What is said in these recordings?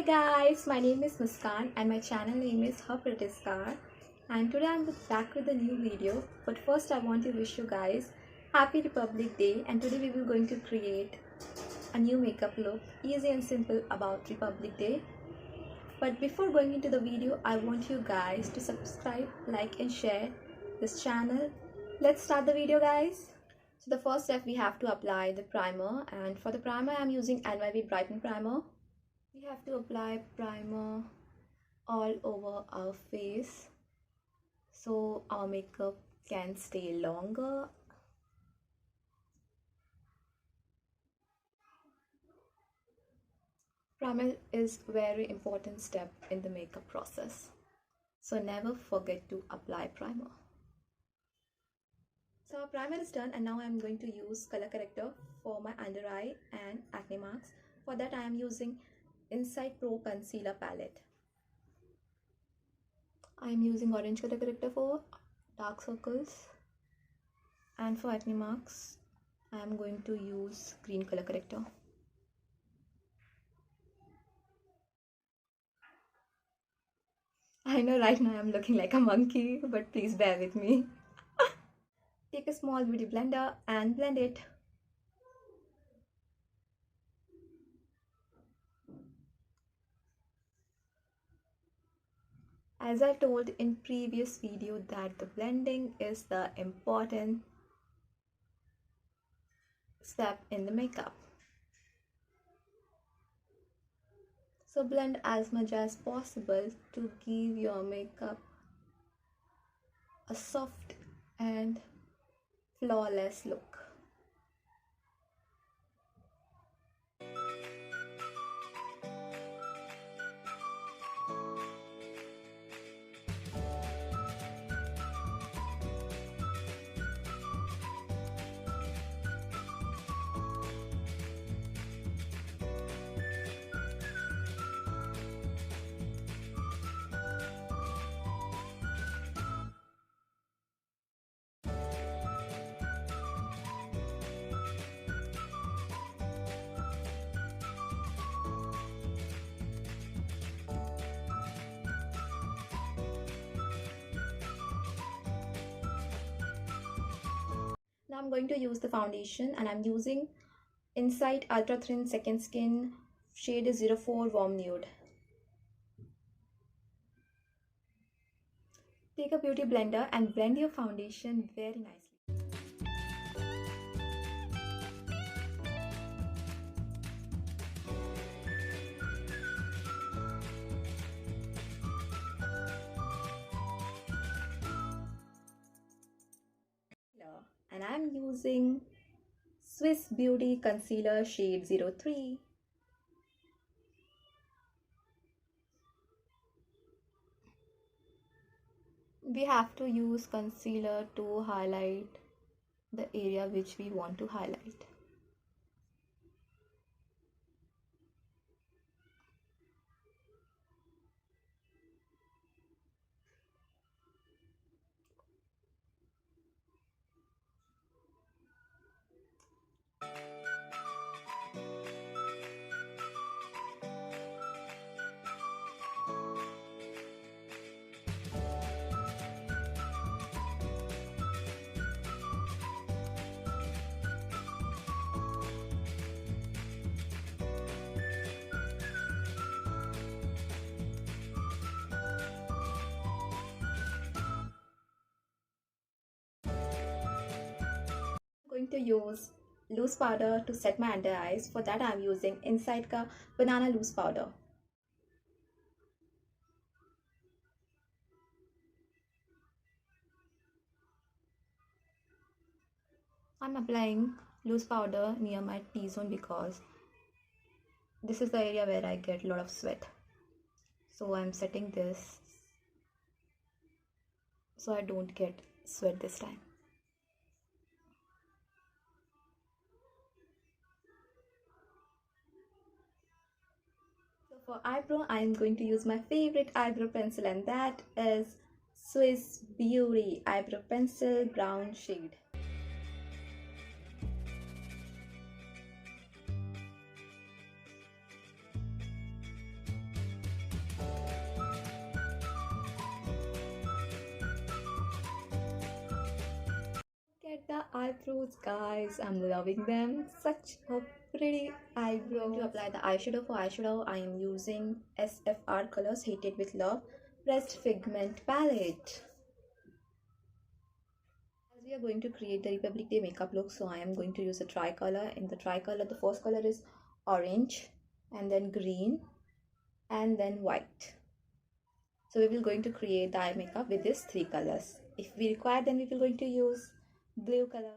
guys, my name is Muskan and my channel name is herprettyscars, and today I'm back with a new video. But first I want to wish you guys Happy Republic Day, and today we will going to create a new makeup look, easy and simple about Republic Day. But before going into the video, I want you guys to subscribe, like and share this channel. Let's start the video, guys. So the first step, we have to apply the primer, and for the primer I'm using Nybae Brightenin primer. We have to apply primer all over our face so our makeup can stay longer. Primer is a very important step in the makeup process, so never forget to apply primer. So our primer is done, and now I am going to use color corrector for my under eye and acne marks. For that I am using Inside Pro Concealer Palette. I am using orange color corrector for dark circles, and for acne marks I am going to use green color corrector. I know right now I am looking like a monkey, but please bear with me. Take a small beauty blender and blend it. As I told in previous video that the blending is the important step in the makeup. So blend as much as possible to give your makeup a soft and flawless look. Now I'm going to use the foundation, and I'm using Insight Ultra Thin Second Skin, shade is 04 Warm Nude. Take a beauty blender and blend your foundation very nicely. And I'm using Swiss Beauty Concealer shade 03. We have to use concealer to highlight the area which we want to highlight. Going to use loose powder to set my under eyes. For that I am using Inside Ka Banana Loose Powder. I'm applying loose powder near my T-zone because this is the area where I get a lot of sweat. So I'm setting this so I don't get sweat this time. For eyebrow, I am going to use my favorite eyebrow pencil, and that is Swiss Beauty Eyebrow Pencil Brown shade. the eyebrows, guys. I'm loving them. Such a pretty eyebrow. To apply the eyeshadow, for eyeshadow I am using SFR Colors Hated with Love Pressed Pigment Palette. As we are going to create the Republic Day makeup look, so I am going to use a tricolor. In the tricolor, the first color is orange, and then green, and then white. So we will going to create the eye makeup with these three colors. If we require, then we will going to use blue color.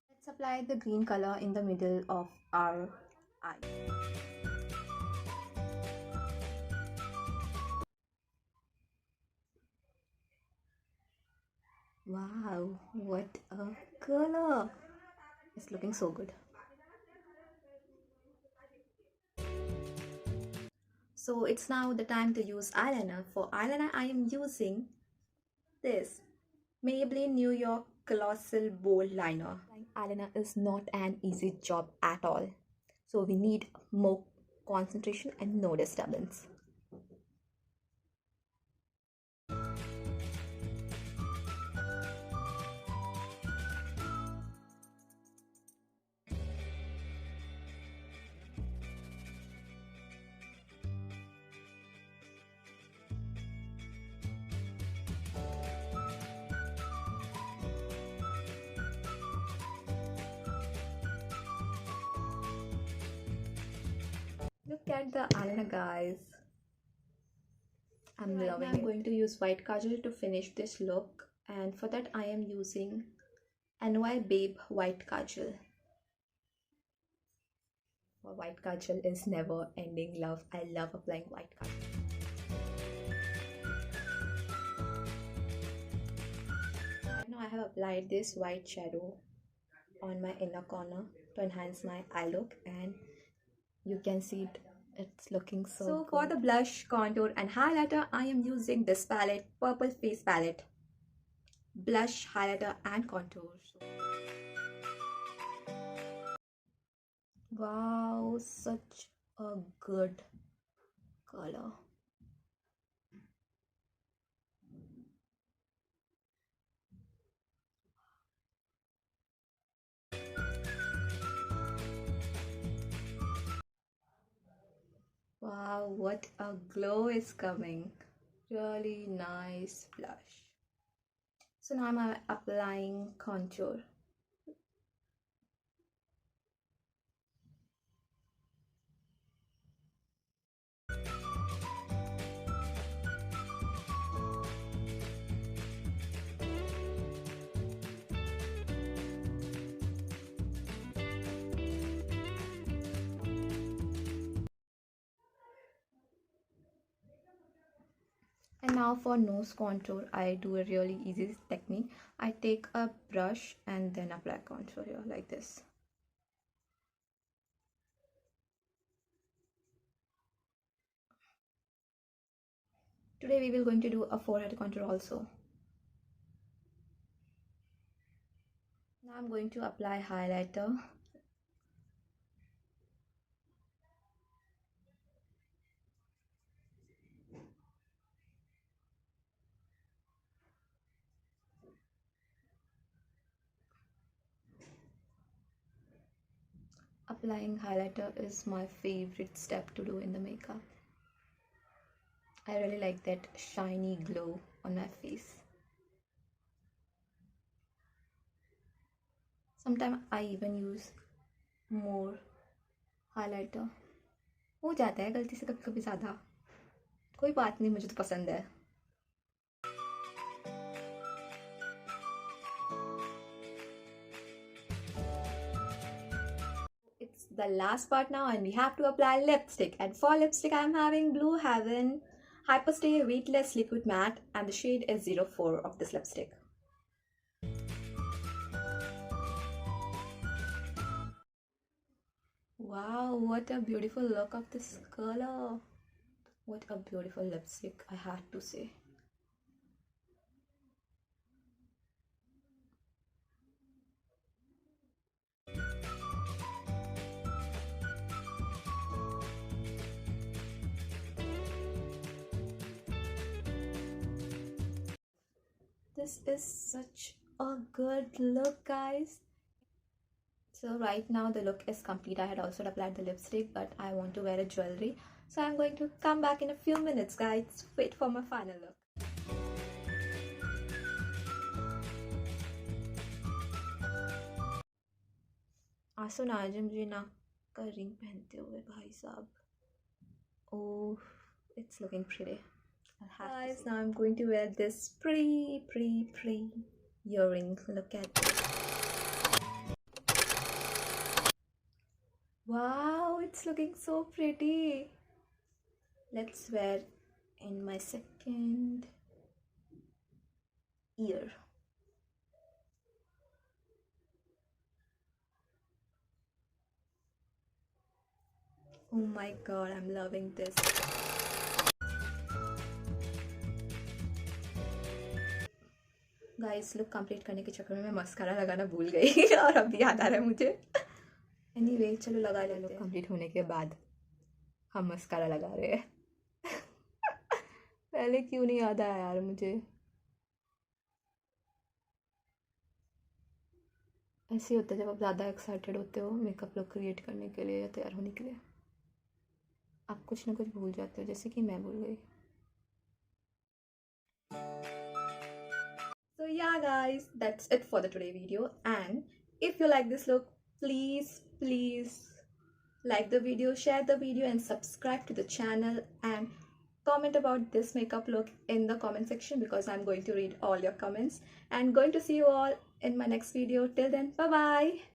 Let's apply the green color in the middle of our eye. Wow, what a color! It's looking so good. So it's now the time to use eyeliner. For eyeliner, I am using this Maybelline Newyork Colossal Bold Liner. Eyeliner is not an easy job at all. So we need more concentration and no disturbance. Look at the eyeliner, guys. I'm loving it. I'm going to use white kajal to finish this look, and for that I am using Nybae white kajal. White kajal is never ending love. I love applying white kajal. Right now I have applied this white shadow on my inner corner to enhance my eye look, and you can see it's looking so good. For the blush, contour and highlighter, I am using this palette, Purplle Face Palette. Blush, highlighter and contour. Wow, such a good color. Wow, what a glow is coming. Really nice blush. So now I'm applying contour. And now for nose contour, I do a really easy technique. I take a brush and then apply contour here like this. Today we will going to do a forehead contour also. Now I'm going to apply highlighter. Applying highlighter is my favorite step to do in the makeup. I really like that shiny glow on my face. Sometimes I even use more highlighter. हो जाता है गलती से कभी-कभी ज़्यादा. कोई बात नहीं, मुझे तो पसंद है. It's the last part now, and we have to apply lipstick. And for lipstick, I'm having Blue Heaven Hyperstay Weightless Liquid Matte, and the shade is 04 of this lipstick. Wow, what a beautiful look of this color. What a beautiful lipstick, I had to say. This is such a good look, guys. So right now the look is complete. I had also applied the lipstick, but I want to wear a jewelry. So I'm going to come back in a few minutes, guys. Wait for my final look. आंसू ना आज मुझे नाक का ring पहनते हुए भाई साहब. Oh, it's looking pretty. Guys, now I'm going to wear this pretty earring. Look at this. Wow, it's looking so pretty. Let's wear in my second ear. Oh my god, I'm loving this. Guys look complete करने के चक्कर में मैं mascara लगाना भूल गई और अभी याद आ रहा है मुझे. एनीवे चलो लगा ले. लुक कंप्लीट होने के बाद हम मस्कारा लगा रहे हैं. पहले क्यों नहीं याद आया यार मुझे. ऐसे ही होता है जब आप ज़्यादा एक्साइटेड होते हो मेकअप लुक क्रिएट करने के लिए या तैयार होने के लिए. आप कुछ ना कुछ भूल जाते हो, जैसे कि मैं भूल गई. So yeah guys, that's it for the today video, and if you like this look, please like the video, share the video and subscribe to the channel, and comment about this makeup look in the comment section because I'm going to read all your comments, and going to see you all in my next video. Till then, bye bye.